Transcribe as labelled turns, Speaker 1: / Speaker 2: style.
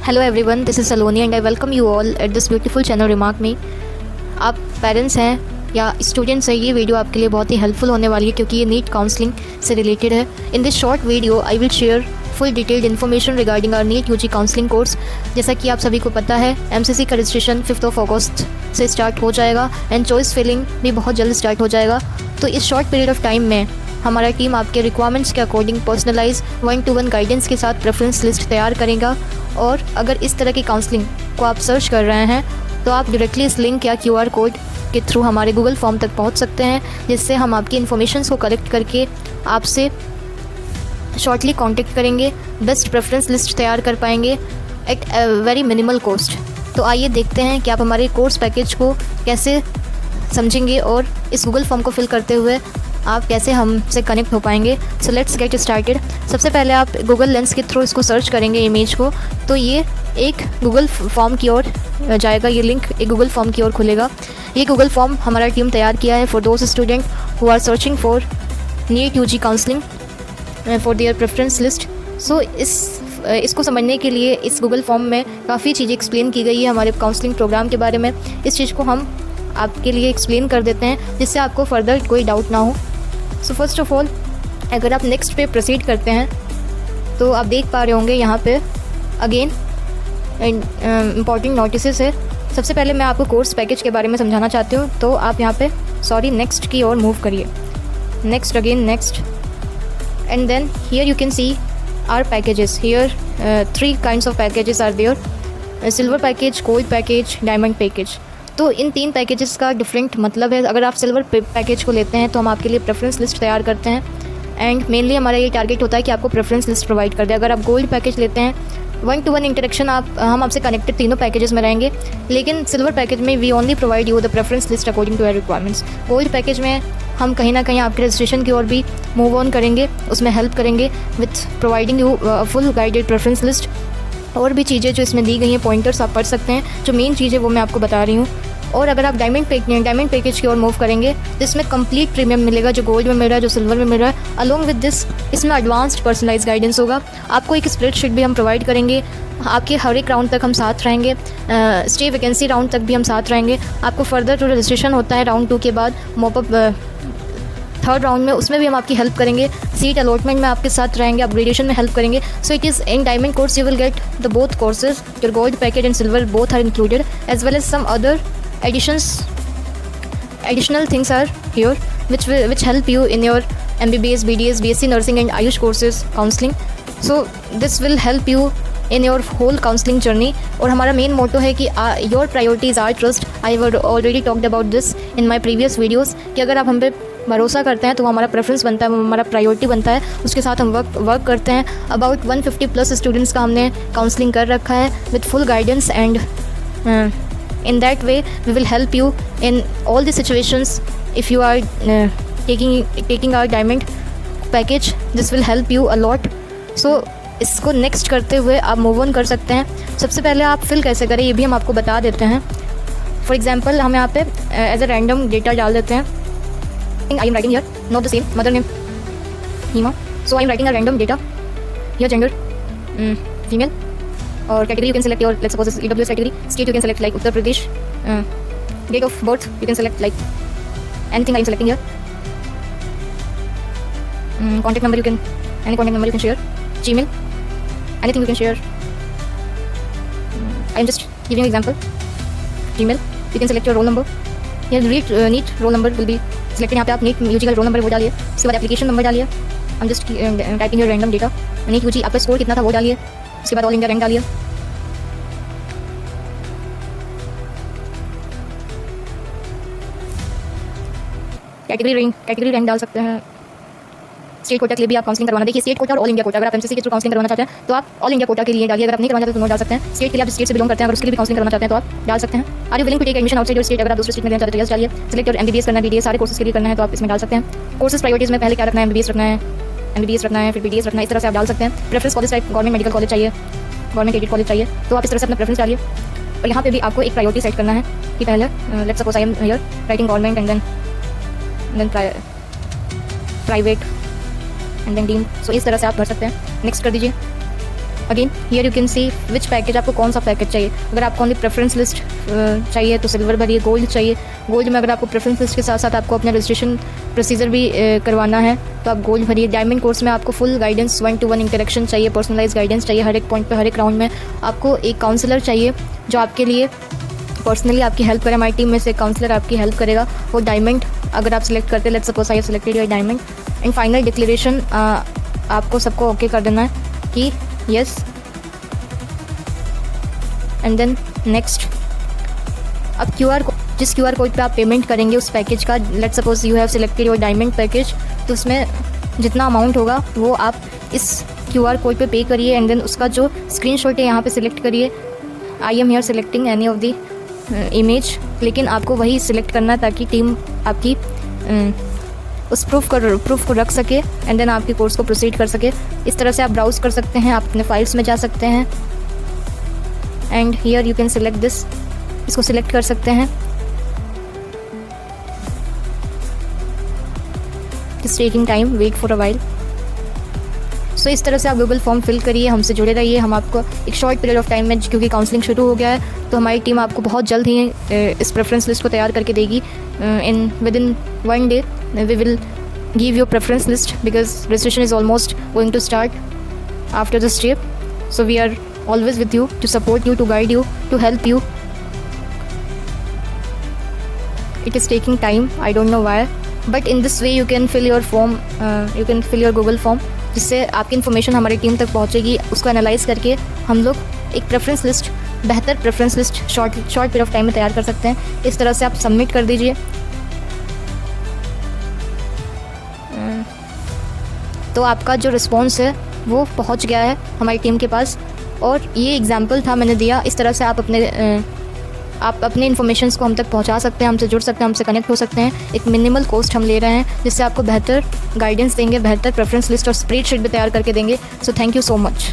Speaker 1: Hello everyone, this is Saloni and I welcome you all at this beautiful channel remark me. आप parents हैं या students हैं, ये video आपके लिए बहुत ही हेल्पफुल होने वाली है क्योंकि ये नीट काउंसलिंग से रिलेटेड है। In this short video I will share full detailed information regarding our NEET UG counselling course. जैसा कि आप सभी को पता है, एमसीसी का रजिस्ट्रेशन 5 अगस्त से स्टार्ट हो जाएगा एंड चॉइस फिलिंग भी बहुत जल्द स्टार्ट हो जाएगा। तो इस शॉर्ट पीरियड ऑफ टाइम में हमारा टीम आपके रिक्वायरमेंट्स के अकॉर्डिंग पर्सनलाइज 1-to-1 गाइडेंस के साथ प्रेफरेंस लिस्ट तैयार करेगा। और अगर इस तरह की काउंसलिंग को आप सर्च कर रहे हैं तो आप डायरेक्टली इस लिंक या QR कोड के थ्रू हमारे गूगल फॉर्म तक पहुंच सकते हैं, जिससे हम आपकी इन्फॉर्मेशन को कलेक्ट करके आपसे शॉर्टली कांटेक्ट करेंगे, बेस्ट प्रेफरेंस लिस्ट तैयार कर पाएंगे एट वेरी मिनिमल कॉस्ट। तो आइए देखते हैं कि आप हमारे कोर्स पैकेज को कैसे समझेंगे और इस गूगल फॉर्म को फिल करते हुए आप कैसे हमसे कनेक्ट हो पाएंगे। So let's get started. सबसे पहले आप गूगल लेंस के थ्रू इसको सर्च करेंगे इमेज को, तो ये एक गूगल फॉर्म की ओर जाएगा। ये लिंक एक गूगल फॉर्म की ओर खुलेगा। ये गूगल फॉर्म हमारा टीम तैयार किया है for those student who are searching for NEET UG counselling for their preference list. So इसको समझने के लिए इस गूगल फॉर्म में काफ़ी चीज़ें एक्सप्लेन की गई है हमारे काउंसलिंग प्रोग्राम के बारे में। इस चीज़ को हम आपके लिए एक्सप्लेन कर देते हैं जिससे आपको फर्दर कोई डाउट ना हो। सो फर्स्ट ऑफ ऑल, अगर आप नेक्स्ट पे प्रोसीड करते हैं तो आप देख पा रहे होंगे यहाँ पे अगेन इम्पॉर्टेंट नोटिसेस है। सबसे पहले मैं आपको कोर्स पैकेज के बारे में समझाना चाहती हूँ, तो आप यहाँ पे नेक्स्ट की ओर मूव करिए। Next, again next, and then here you can see our packages. Here 3 kinds of packages are there: silver package, gold package, diamond package. तो इन 3 पैकेजेस का डिफरेंट मतलब है। अगर आप सिल्वर पैकेज को लेते हैं तो हम आपके लिए प्रेफरेंस लिस्ट तैयार करते हैं एंड मेनली हमारा ये टारगेट होता है कि आपको प्रेफरेंस लिस्ट प्रोवाइड कर दें। अगर आप गोल्ड पैकेज लेते हैं, 1-to-1 इंटरेक्शन हम आपसे कनेक्टेड तीनों पैकेजेस में रहेंगे। लेकिन सिल्वर पैकेज में we only provide you the preference list according to your requirements. Gold package में हम कहीं ना कहीं आपके रजिस्ट्रेशन की ओर भी मूव ऑन करेंगे, उसमें हेल्प करेंगे with providing you full guided preference list. और भी चीज़ें जो इसमें दी गई हैं, पॉइंटर्स आप पढ़ सकते हैं। जो मेन चीज़ है वो मैं आपको बता रही हूँ। और अगर आप डायमंड पैकेज की ओर मूव करेंगे तो इसमें कंप्लीट प्रीमियम मिलेगा, जो गोल्ड में मिल रहा है, जो सिल्वर में मिल रहा है। अलोंग विद दिस इसमें एडवांस्ड पर्सनलाइज गाइडेंस होगा। आपको एक स्प्रेडशीट भी हम प्रोवाइड करेंगे। आपके हर एक राउंड तक हम साथ रहेंगे, स्टे वैकेंसी राउंड तक भी हम साथ रहेंगे। आपको फर्दर जो रजिस्ट्रेशन होता है राउंड 2 के बाद, मॉपअप 3rd राउंड में, उसमें भी हम आपकी हेल्प करेंगे। सीट अलॉटमेंट में आपके साथ रहेंगे, अपग्रेडेशन में हेल्प करेंगे। So it is in diamond course you will get the both courses, your gold package and silver both are included, as well as some other additional things are here which help you in your MBBS, BDS, BSc nursing and Ayush courses counseling. So this will help you in your whole counseling journey. और हमारा main motto है कि your priorities are trust. I have already talked about this in my previous videos कि अगर आप हम पे भरोसा करते हैं तो वो हमारा प्रेफरेंस बनता है, वो हमारा प्रायोरिटी बनता है। उसके साथ हम वर्क करते हैं। अबाउट 150+ स्टूडेंट्स का हमने काउंसलिंग कर रखा है with full guidance and in that way we will help you in all the situations. If you are taking our diamond package, this will help you a lot. So इसको next करते हुए आप move on कर सकते हैं। सबसे पहले आप फिल कैसे करें ये भी हम आपको बता देते हैं। फॉर एग्जाम्पल, हम यहाँ पे एज अ रैंडम डेटा डाल देते हैं। I am writing here not the same mother name Hima, so I am writing a random data here. Gender female, और category you can select your, let's suppose it's EWS category. State you can select like Uttar Pradesh. Date of birth you can select like anything I am selecting here. Contact number you can, any contact number you can share. Gmail, anything you can share. I am just giving an example. Gmail, you can select your roll number. Here NEET roll number will be selected. यहाँ पे आप NEET UG का roll number वो डालिए, उसके बाद application number डालिए। I'm just typing your random data. NEET UG आपका स्कोर कितना था वो डालिए, उसके बाद ऑल इंडिया रैंक डालिए। कैटेगरी रैंक डाल सकते हैं। स्टेट कोटा के लिए भी आप काउंसलिंग करवाना, देखिए स्टेट कोटा और ऑल इंडिया कोटा। अगर आप एमसीसी के थ्रू काउंसलिंग करवाना चाहते हैं तो आप ऑल इंडिया कोटा के लिए डालिए। अगर आप नहीं करवाना चाहते तो नो डाल सकते हैं। स्टेट के लिए आप स्टेट से बिलोंग करते हैं, अगर उसके लिए भी काउंसलिंग करवाना चाहते हैं तो आप डाल सकते हैं। Are you willing to take admission outside your state? अगर आप दूसरे स्टेट में जाते हैं तो यस डालिए। सिलेक्ट योर MBBS करना है, BDS, सारे कोर्सेज के लिए करना है तो आप इसमें डाल सकते हैं। कोर्सेज प्रायोरिटीज में पहले क्या रखना है, MBBS रखना है, MBBS रखना है, फिर BDS रखना है, इस तरह से आप डाल सकते हैं। Preference college type government medical college चाहिए, गवर्नमेंट एडेड कॉलेज चाहिए, तो आप इस तरह से अपना प्रेफरेंस डालिए। और यहाँ पे भी आपको एक प्रायोरिटी सेट करना है कि पहले let's suppose I am here writing government and then private and then deem. So इस तरह से आप कर सकते हैं। नेक्स्ट कर दीजिए। Again here you can C which package, आपको कौन सा पैकेज चाहिए। अगर आपको ओनली प्रेफरेंस लिस्ट चाहिए तो सिल्वर भरिए, गोल्ड चाहिए, गोल्ड में अगर आपको प्रेफरेंस लिस्ट के साथ साथ आपको अपना रजिस्ट्रेशन प्रोसीजर भी करवाना है तो आप गोल्ड भरिए। डायमंड कोर्स में आपको फुल गाइडेंस, 1-to-1 इंटरेक्शन चाहिए, पर्सनलाइज गाइडेंस चाहिए हर एक पॉइंट पे, हर एक राउंड में। आपको एक काउंसलर चाहिए जो आपके लिए पर्सनली आपकी हेल्प करे। हमारी टीम में से काउंसलर आपकी हेल्प करेगा। वो डायमंड अगर आप सिलेक्ट करते, let's suppose I have selected your diamond, and final declaration आपको सबको ओके कर देना है कि यस, एंड देन नेक्स्ट। अब जिस QR कोड पे आप पेमेंट करेंगे उस पैकेज का, let's suppose you have selected your diamond package, तो उसमें जितना अमाउंट होगा वो आप इस QR कोड पे पे करिए, एंड देन उसका जो स्क्रीनशॉट है यहाँ पे सिलेक्ट करिए। आई am here selecting any of the image, लेकिन आपको वही सिलेक्ट करना है ताकि टीम आपकी उस प्रूफ को रख सके, एंड देन आपके कोर्स को प्रोसीड कर सके। इस तरह से आप ब्राउज़ कर सकते हैं, आप अपने फाइल्स में जा सकते हैं, and here you can select this, इसको सिलेक्ट कर सकते हैं। It's taking time, wait for a while. So इस तरह से आप गूगल फॉर्म फिल करिए, हमसे जुड़े रहिए। हम आपको एक शॉर्ट पीरियड ऑफ टाइम में, क्योंकि काउंसलिंग शुरू हो गया है, तो हमारी टीम आपको बहुत जल्द ही इस प्रेफरेंस लिस्ट को तैयार करके देगी। Within 1 day we will give your preference list, because registration is almost going to start after this trip. So we are always with you to support you, to guide you, to help you. It is taking time, I don't know why, but in this way you can fill your form, you can fill your Google form, जिससे आपकी information हमारी team तक पहुंचेगी। उसको analyse करके हम लोग एक प्रेफरेंस लिस्ट, बेहतर preference list short period of time में तैयार कर सकते हैं। इस तरह से आप सबमिट कर दीजिए। तो आपका जो रिस्पॉन्स है वो पहुंच गया है हमारी टीम के पास, और ये एग्जाम्पल था मैंने दिया। इस तरह से आप अपने इन्फॉर्मेशंस को हम तक पहुंचा सकते हैं, हमसे जुड़ सकते हैं, हमसे कनेक्ट हो सकते हैं। एक मिनिमल कॉस्ट हम ले रहे हैं, जिससे आपको बेहतर गाइडेंस देंगे, बेहतर प्रेफरेंस लिस्ट और स्प्रेडशीट भी तैयार करके देंगे। So thank you so much.